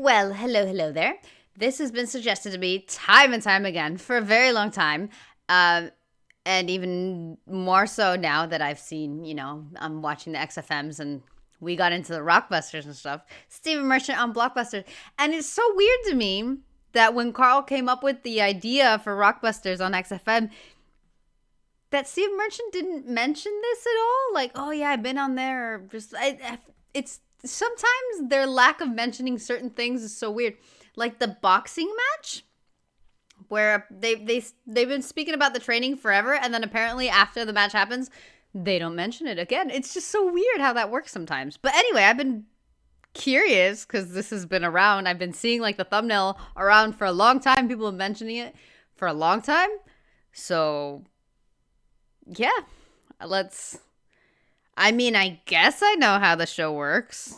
Well, hello there. This has been suggested to me time and time again for a very long time. And even more so now that I've seen, I'm watching the XFMs and we got into the Rockbusters and stuff. Stephen Merchant on Blockbusters. And it's so weird to me that when Carl came up with the idea for Rockbusters on XFM, that Stephen Merchant didn't mention this at all. Like, oh yeah, I've been on there. Or just it's sometimes their lack of mentioning certain things is so weird. Like the boxing match, where they've been speaking about the training forever, and then apparently after the match happens, they don't mention it again. It's just so weird how that works sometimes. But anyway, I've been curious because this has been around. I've been seeing like the thumbnail around for a long time. People have been mentioning it for a long time. So yeah, I guess I know how the show works.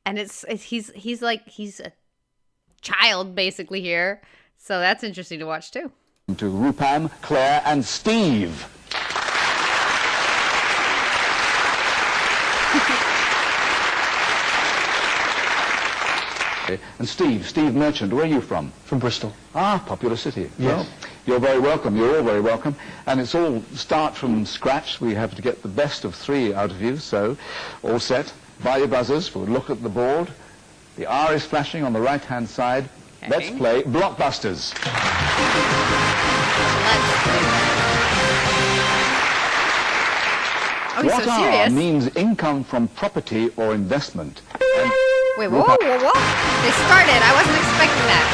And he's a child basically here. So that's interesting to watch too. To Rupam, Claire and Steve. And Steve Merchant, where are you from? From Bristol. Ah, popular city. Yes. Well, you're very welcome. You're all very welcome. And it's all start from scratch. We have to get the best of 3 out of you. So, all set. By your buzzers. We'll look at the board. The R is flashing on the right-hand side. Okay. Let's play Blockbusters. What R means income from property or investment. Wait, whoa. They started. I wasn't expecting that.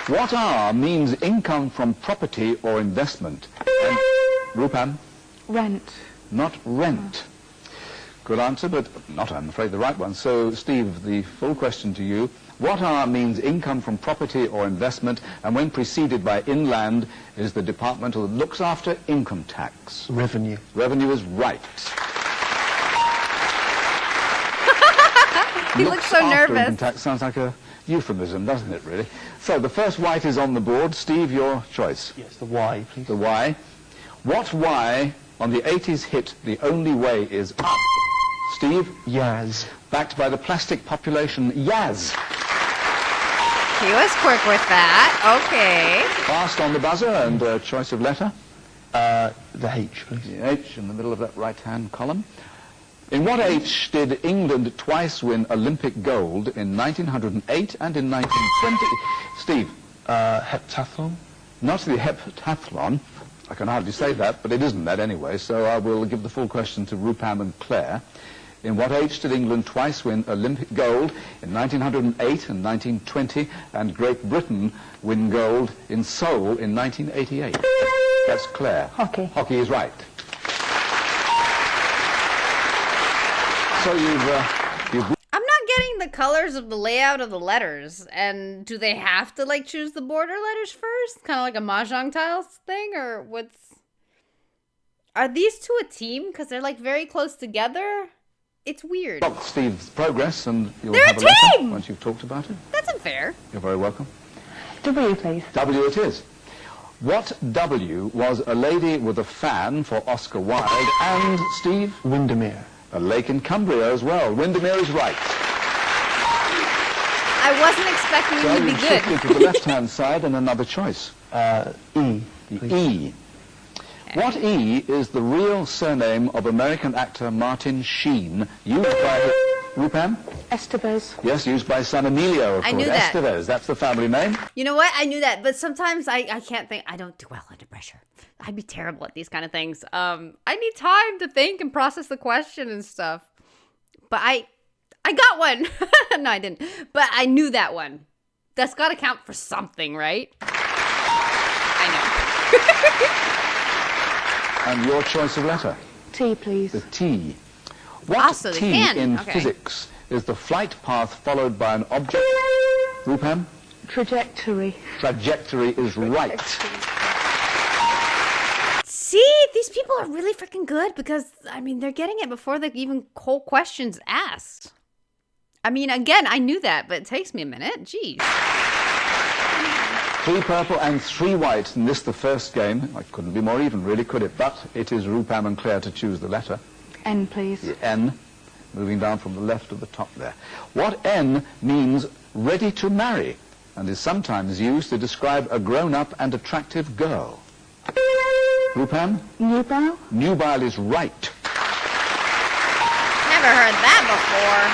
What R means income from property or investment? And Rupam? Rent. Not rent. Good answer, but not, I'm afraid, the right one. So, Steve, the full question to you. What R means income from property or investment, and when preceded by inland is the department that looks after income tax? Revenue. Revenue is right. He looks so nervous. Income tax sounds like a euphemism, doesn't it, really? So the first white is on the board. Steve, your choice. Yes, the Y, please. The Y. What Y on the 80s hit The Only Way Is Up? Steve? Yaz. Backed by the plastic population, Yaz. He was quick with that. Okay. Fast on the buzzer and choice of letter. The H, please. The H in the middle of that right-hand column. In what H did England twice win Olympic gold in 1908 and in 1920? Steve? Heptathlon. Not the heptathlon. I can hardly say that, but it isn't that anyway, so I will give the full question to Rupam and Claire. In what H did England twice win Olympic gold in 1908 and 1920, and Great Britain win gold in Seoul in 1988? That's Claire. Hockey. Hockey is right. So you've I'm not getting the colors of the layout of the letters. And do they have to like choose the border letters first? Kind of like a mahjong tiles thing, or what's? Are these two a team? Because they're like very close together. It's weird. Stop Steve's progress, and you'll They're have a a letter team! once you've talked about it. That's unfair. You're very welcome. W, please. W it is. What W was a lady with a fan for Oscar Wilde and Steve? Windermere. A lake in Cumbria as well. Windermere is right. I wasn't expecting So you to be you've good. shifted to the left-hand side and another choice. E. The please. E. What E is the real surname of American actor Martin Sheen, used by Rupam? Estevez. Yes, used by son Emilio, of course. I knew that. Estevez, that's the family name. You know what? I knew that, but sometimes I can't think. I don't do well under pressure. I'd be terrible at these kind of things. I need time to think and process the question and stuff. But I got one. No, I didn't. But I knew that one. That's got to count for something, right? I And your choice of letter? T, please. The T. What so they T can. in Okay. physics is the flight path followed by an object? Rupam? Trajectory. Trajectory is right. See, these people are really freaking good because, I mean, they're getting it before the even whole question's asked. I mean, again, I knew that, but it takes me a minute. Jeez. 3 purple and 3 white in this the first game. I couldn't be more even, really, could it? But it is Rupam and Claire to choose the letter. N, please. The N. moving down from the left to the top there. What N means ready to marry and is sometimes used to describe a grown-up and attractive girl? Rupam? Nubile? Nubile is right. Never heard that before.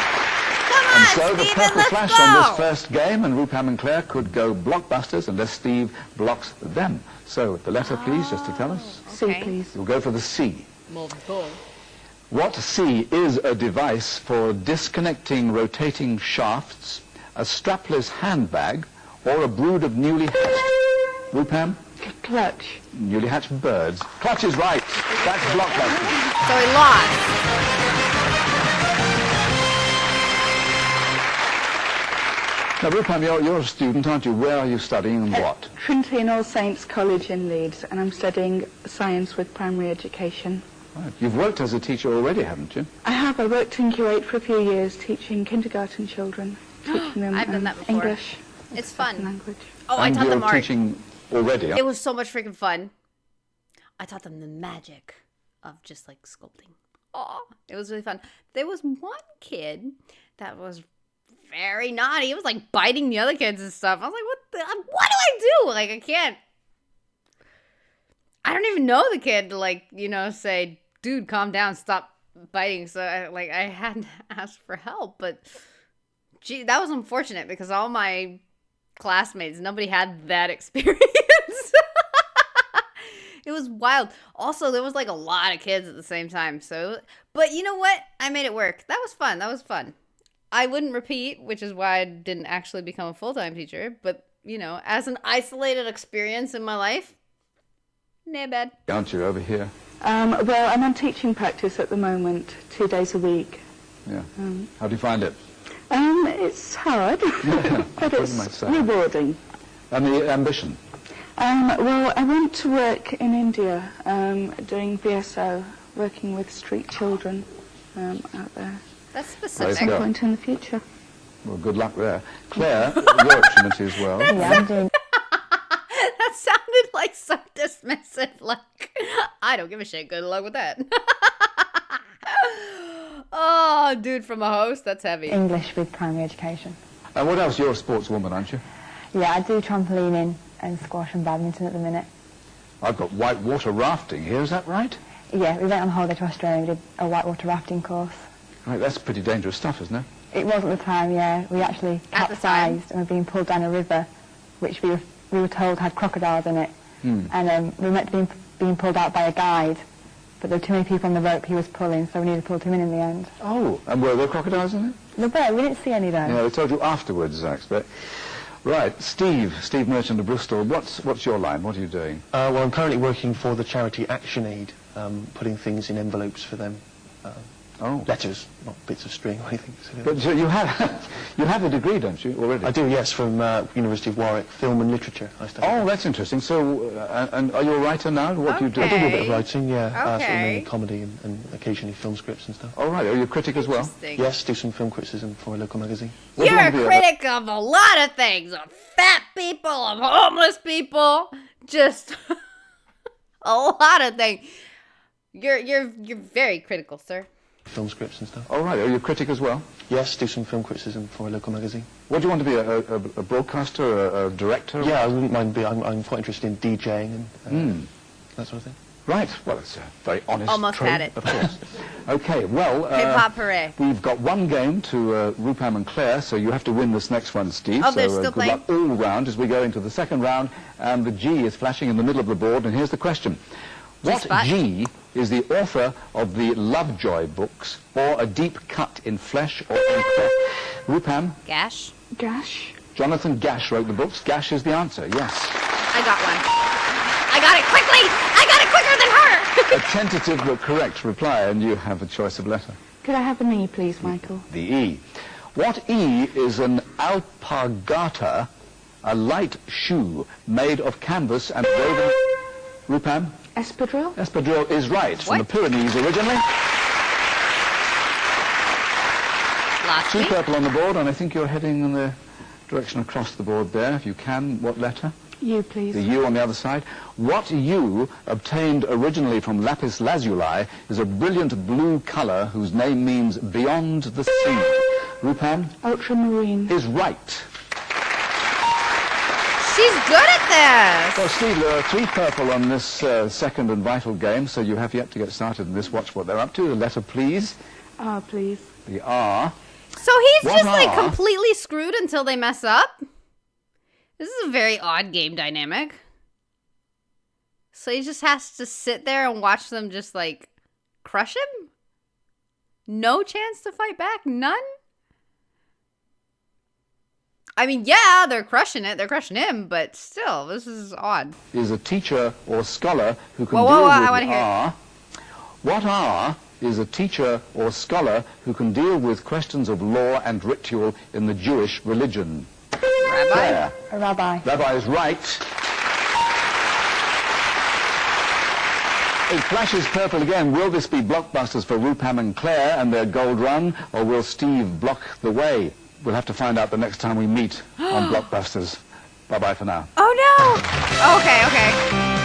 Come And on, so the Stephen, purple let's flash go. on this first game, and Rupam and Claire could go Blockbusters unless Steve blocks them. So the letter, please, just to tell us. C, please. You'll go for the C. Well, go. What C is a device for disconnecting rotating shafts, a strapless handbag, or a brood of newly hatched? Rupam? Clutch. Newly hatched birds. Clutch is right. That's Blockbusters. So he lost. Now, Rupam, you're a student, aren't you? Where are you studying and what? Trinity and All Saints College in Leeds, and I'm studying science with primary education. Right. You've worked as a teacher already, haven't you? I have. I worked in Kuwait for a few years teaching kindergarten children, teaching them I've done that before. English. It's second fun. language. Oh, I And taught you're them art. teaching already. It was so much freaking fun. I taught them the magic of just like sculpting. Oh, it was really fun. There was one kid that was very naughty. He was like biting the other kids and stuff. I was like, what do I do? Like, I can't. I don't even know the kid to like, say, dude, calm down, stop biting. So I had to ask for help, but gee, that was unfortunate because all my classmates, nobody had that experience. It was wild. Also, there was like a lot of kids at the same time. So, but you know what? I made it work. That was fun. I wouldn't repeat, which is why I didn't actually become a full-time teacher. But, as an isolated experience in my life, not bad. Aren't you over here? Well, I'm on teaching practice at the moment, 2 days a week. Yeah. How do you find it? It's hard, Yeah, but I it's might say. rewarding. And the ambition? Well, I went to work in India doing VSO, working with street children out there. That's Let's specific. Some go. point in the future. Well, good luck there. Claire, you're at Trinity as well. Yeah, I'm doing. That sounded like so dismissive. Like, I don't give a shit. Good luck with that. Oh, dude, from a host, that's heavy. English with primary education. And what else? You're a sportswoman, aren't you? Yeah, I do trampolining and squash and badminton at the minute. I've got whitewater rafting here, is that right? Yeah, we went on holiday to Australia and we did a whitewater rafting course. Right, that's pretty dangerous stuff, isn't it? It was at the time, yeah. We actually At the time? capsized and were being pulled down a river, which we were told had crocodiles in it. And we were meant to be being pulled out by a guide, but there were too many people on the rope he was pulling, so we needed to pull him in the end. Oh, and were there crocodiles in it? No, but we didn't see any though. Yeah, they told you afterwards, I expect. Right, Steve Merchant of Bristol, what's your line? What are you doing? Well, I'm currently working for the charity Action Aid, putting things in envelopes for them. Oh. Letters, not bits of string or anything. But so you have a degree, don't you, already? I do, yes, from University of Warwick, film and literature. I studied. Oh, that's interesting. So, and are you a writer now? What do you do? I do a bit of Okay. writing, yeah. Sort of Okay. mainly comedy and occasionally film scripts and stuff. Oh, right. Are you a critic as well? Interesting. Yes, do some film criticism for a local magazine. What do you You're a want to be critic of a lot of things. Of fat people, of homeless people. Just a lot of things. You're very critical, sir. Film scripts and stuff. Oh, right. Are you a critic as well? Yes, do some film criticism for a local magazine. What do you want to be, a broadcaster, a director? Yeah, I wouldn't mind I'm quite interested in DJing and that sort of thing. Right. Well, it's a very honest Almost trade, had it. of course. Okay, well... Hip-hop hooray. We've got one game to Rupam and Claire, so you have to win this next one, Steve. Oh, they're so still good luck all round as we go into the second round, and the G is flashing in the middle of the board, and here's the question. What G-spot. G is the author of the Lovejoy books, or A Deep Cut in Flesh or in Cloth? Rupam, Gash. Gash. Jonathan Gash wrote the books. Gash is the answer, yes. I got one. I got it quickly. I got it quicker than her. A tentative but correct reply, and you have a choice of letter. Could I have an E, please, Michael? The E. What E is an alpargata, a light shoe made of canvas and woven... Rupam? Espadrille? Espadrille is right, from the What? Pyrenees originally. Last Two week. purple on the board, and I think you're heading in the direction across the board there, if you can. What letter? You, please. The U on the other side. What U, obtained originally from lapis lazuli, is a brilliant blue colour whose name means beyond the sea. Rupam? Ultramarine. Is right. She's good at this. Well, Steve, there are 3 purple on this second and vital game, so you have yet to get started in this. Watch what they're up to. The letter, please. R, please. The R. So he's What just like are- completely screwed until they mess up? This is a very odd game dynamic. So he just has to sit there and watch them just like crush him? No chance to fight back? None? I mean, yeah, they're crushing it. They're crushing him, but still, this is odd. Is a teacher or scholar who can Whoa, deal I with wanna hear it. R. What R is a teacher or scholar who can deal with questions of law and ritual in the Jewish religion? Rabbi? Claire. A rabbi. Rabbi is right. It flashes purple again. Will this be Blockbusters for Rupam and Claire and their gold run, or will Steve block the way? We'll have to find out the next time we meet on Blockbusters. Bye-bye for now. Oh no! Okay.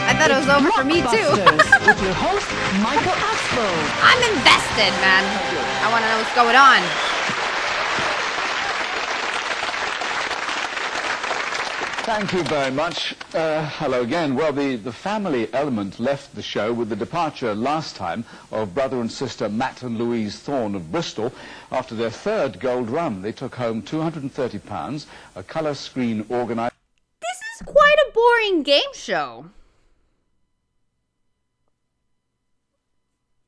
I thought it was over for me too. Blockbusters with your host, Michael Axel. I'm invested, man. I want to know what's going on. Thank you very much. Hello again. Well, the family element left the show with the departure last time of brother and sister Matt and Louise Thorne of Bristol. After their 3rd gold run, they took home £230, a colour screen organised. This is quite a boring game show.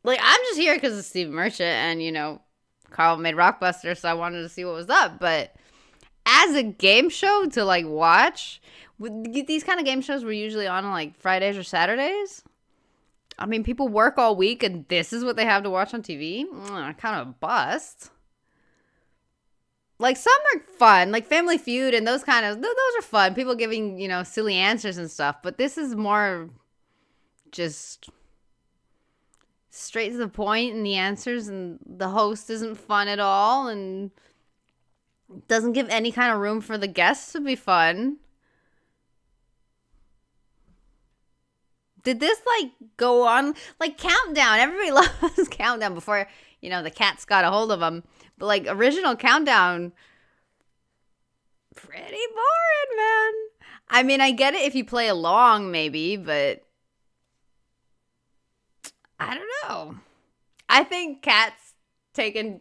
Like, I'm just here because of Steve Merchant and, you know, Carl made Rockbuster, so I wanted to see what was up. But as a game show to, like, watch, these kind of game shows were usually on, like, Fridays or Saturdays. I mean, people work all week, and this is what they have to watch on TV? Kind of a bust. Like, some are fun, like Family Feud and those kind of, those are fun. People giving, you know, silly answers and stuff. But this is more just straight to the point in the answers, and the host isn't fun at all, and doesn't give any kind of room for the guests to be fun. Did this, like, go on? Like, Countdown. Everybody loves Countdown before, you know, the cats got a hold of them. But, like, original Countdown, pretty boring, man. I mean, I get it if you play along, maybe, but I don't know. I think cats taking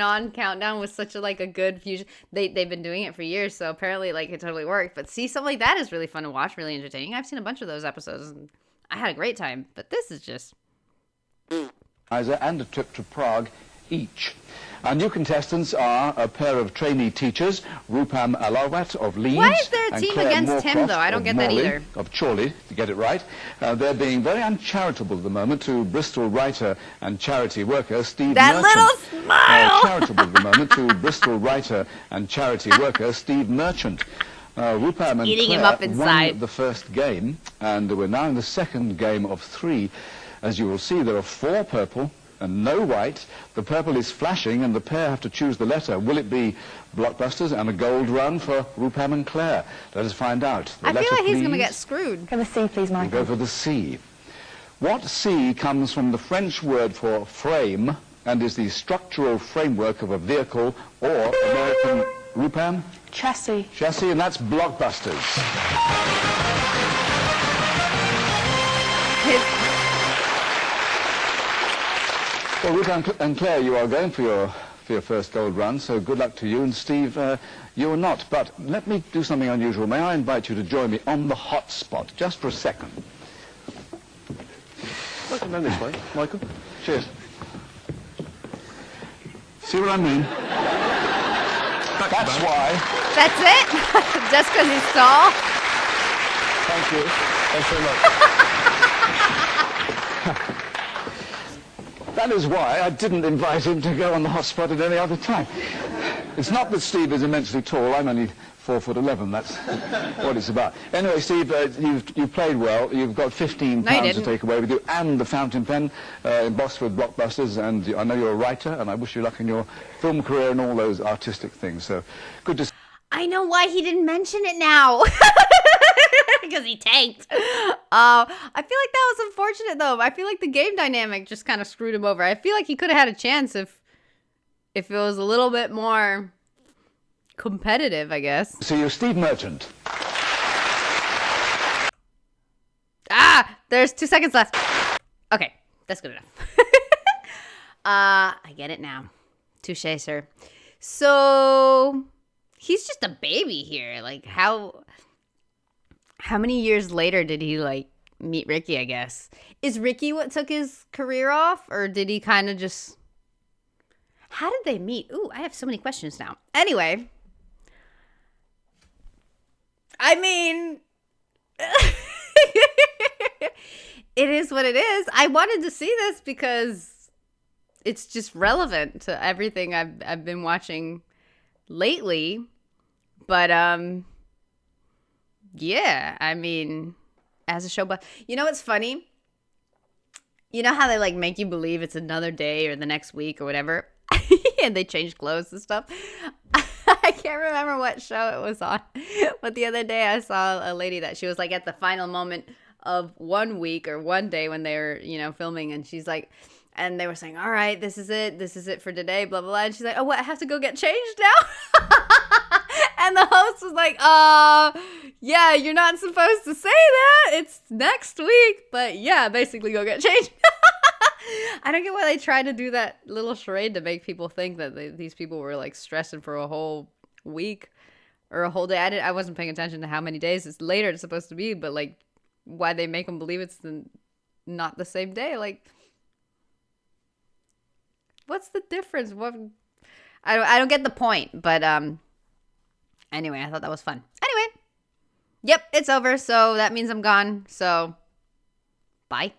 on Countdown was such a, like, a good fusion. They've been doing it for years, so apparently, like, it totally worked. But see, something like that is really fun to watch, really entertaining. I've seen a bunch of those episodes, and I had a great time. But this is just... and a trip to Prague each. Our new contestants are a pair of trainee teachers, Rupam Alawat of Leeds. Why is there a and team Claire against him, Moorcroft though? I don't of get that Morley, either. Of Chorley, to get it right. They're being very uncharitable at the moment to Bristol writer and charity worker Steve That Merchant. little smile! Charitable at the moment to Bristol writer and charity worker Steve Merchant. Rupam and Eating him Claire up inside. won the first game, and we're now in the second game of 3. As you will see, there are 4 purple and no white. The purple is flashing, and the pair have to choose the letter. Will it be Blockbusters and a gold run for Rupam and Claire? Let us find out. The I feel letter, like he's going to please. get screwed. For the C, please, We'll Michael. go for the C. What C comes from the French word for frame and is the structural framework of a vehicle or American... Rupam? Chassis. Chassis, and that's Blockbusters. Well, Rupam and Claire, you are going for your first gold run, so good luck to you. And Steve, you are not. But let me do something unusual. May I invite you to join me on the hot spot, just for a second? I can go this way, Michael. Cheers. See what I mean? That's why. That's it? Just because he's tall? Thank you. Thanks very much. That is why I didn't invite him to go on the hot spot at any other time. It's not that Steve is immensely tall. I'm only 4'11". That's what it's about. Anyway, Steve, you've played well. You've got £15 to didn't. take away with you, and the fountain pen embossed with Blockbusters. And I know you're a writer, and I wish you luck in your film career and all those artistic things. So good to. I know why he didn't mention it now. Because he tanked. I feel like that was unfortunate, though. I feel like the game dynamic just kind of screwed him over. I feel like he could have had a chance if it was a little bit more competitive, I guess. So you're Steve Merchant. There's 2 seconds left. Okay, that's good enough. I get it now. Touche, sir. So he's just a baby here. Like, how many years later did he, like, meet Richey, I guess? Is Richey what took his career off? Or did he kind of just... How did they meet? Ooh, I have so many questions now. Anyway. I mean... It is what it is. I wanted to see this because it's just relevant to everything I've been watching lately. But yeah, I mean, as a show buff, you know what's funny? You know how they like make you believe it's another day or the next week or whatever, and they change clothes and stuff. I can't remember what show it was on, but the other day I saw a lady that she was like at the final moment of 1 week or one day when they were, you know, filming, and she's like, and they were saying, all right, this is it for today, blah, blah, blah. And she's like, oh, what, I have to go get changed now? And the host was like, yeah, you're not supposed to say that. It's next week. But yeah, basically go get changed. I don't get why they tried to do that little charade to make people think that these people were like stressing for a whole week or a whole day. I wasn't paying attention to how many days later it's supposed to be, but like why they make them believe it's not the same day. Like, what's the difference? What? I don't get the point, but anyway, I thought that was fun. Anyway, yep, it's over, so that means I'm gone. So, bye.